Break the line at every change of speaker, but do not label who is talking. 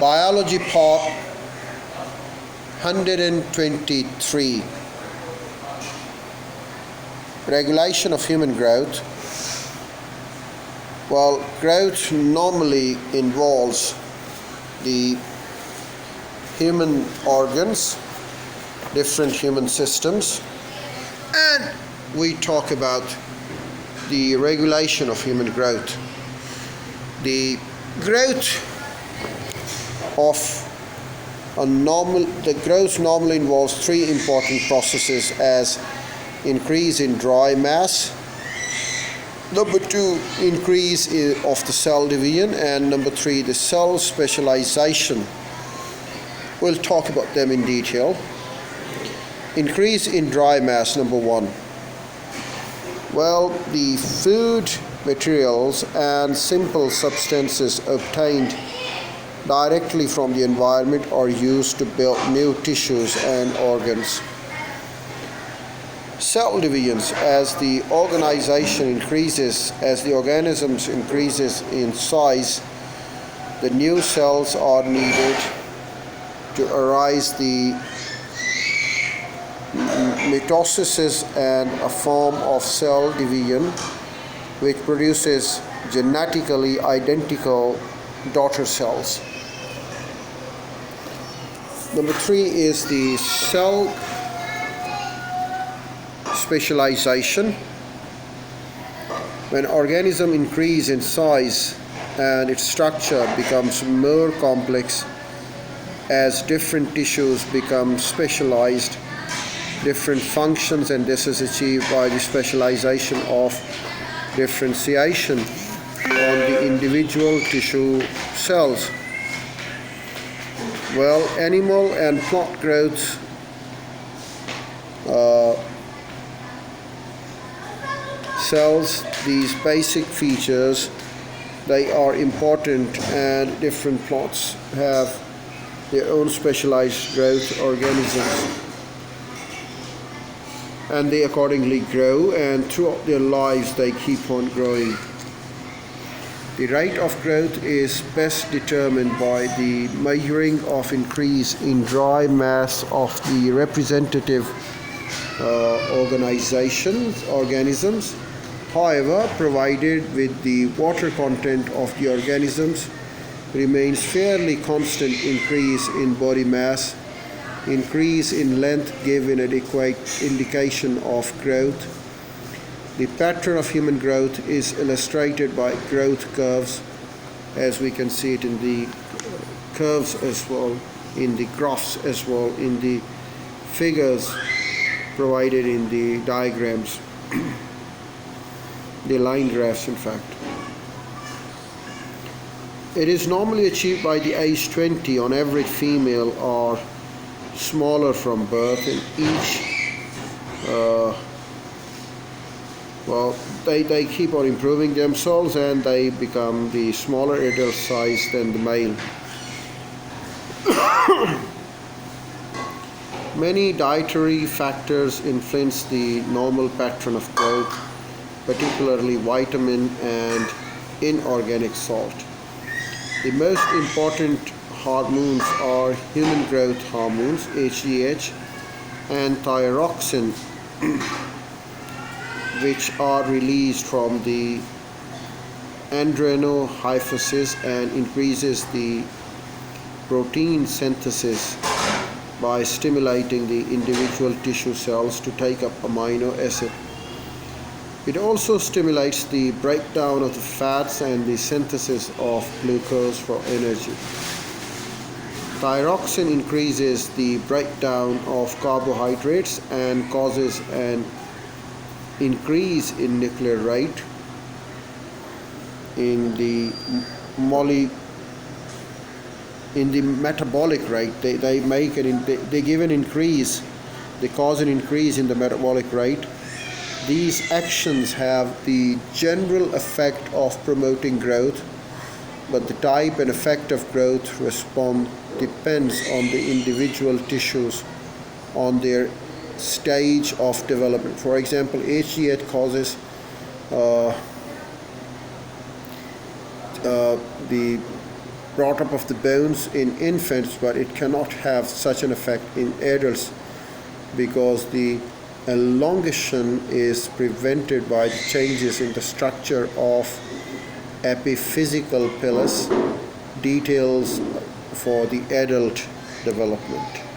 Biology Part 123. Regulation of human growth. Well, growth normally involves the human organs, different human systems, and we talk about the regulation of human growth. The growth normally involves three important processes as increase in dry mass, number two, increase of the cell division, and number three, the cell specialization. We'll talk about them in detail. Increase in dry mass, number one. Well, the food materials and simple substances obtained directly from the environment are used to build new tissues and organs. Cell divisions, as the organisms increases in size, the new cells are needed to arise the mitosis and a form of cell division which produces genetically identical daughter cells. Number three is the cell specialization. When organism increase in size and its structure becomes more complex as different tissues become specialized, different functions, and this is achieved by the specialization of differentiation on the individual tissue cells. Well, animal and plant growth cells, these basic features, they are important, and different plants have their own specialized growth organisms, and they accordingly grow, and throughout their lives they keep on growing. The rate of growth is best determined by the measuring of increase in dry mass of the representative organisms. However, provided with the water content of the organisms remains fairly constant, increase in body mass, increase in length give an adequate indication of growth. The pattern of human growth is illustrated by growth curves, as we can see it in the curves as well, in the graphs as well, in the figures provided in the diagrams, the line graphs in fact. It is normally achieved by the age 20. On average, female are smaller from birth, and each they keep on improving themselves, and they become the smaller adult size than the male. Many dietary factors influence the normal pattern of growth, particularly vitamin and inorganic salt. The most important hormones are human growth hormones, HGH, and thyroxine, which are released from the adrenohypophysis and increases the protein synthesis by stimulating the individual tissue cells to take up amino acid. It also stimulates the breakdown of the fats and the synthesis of glucose for energy. Thyroxine increases the breakdown of carbohydrates and causes an increase in nuclear rate in the metabolic rate. They give an increase, they cause an increase in the metabolic rate. These actions have the general effect of promoting growth, but the type and effect of growth response depends on the individual tissues, on their stage of development. For example, HGH causes the brought up of the bones in infants, but it cannot have such an effect in adults because the elongation is prevented by the changes in the structure of epiphysical pilus, details for the adult development.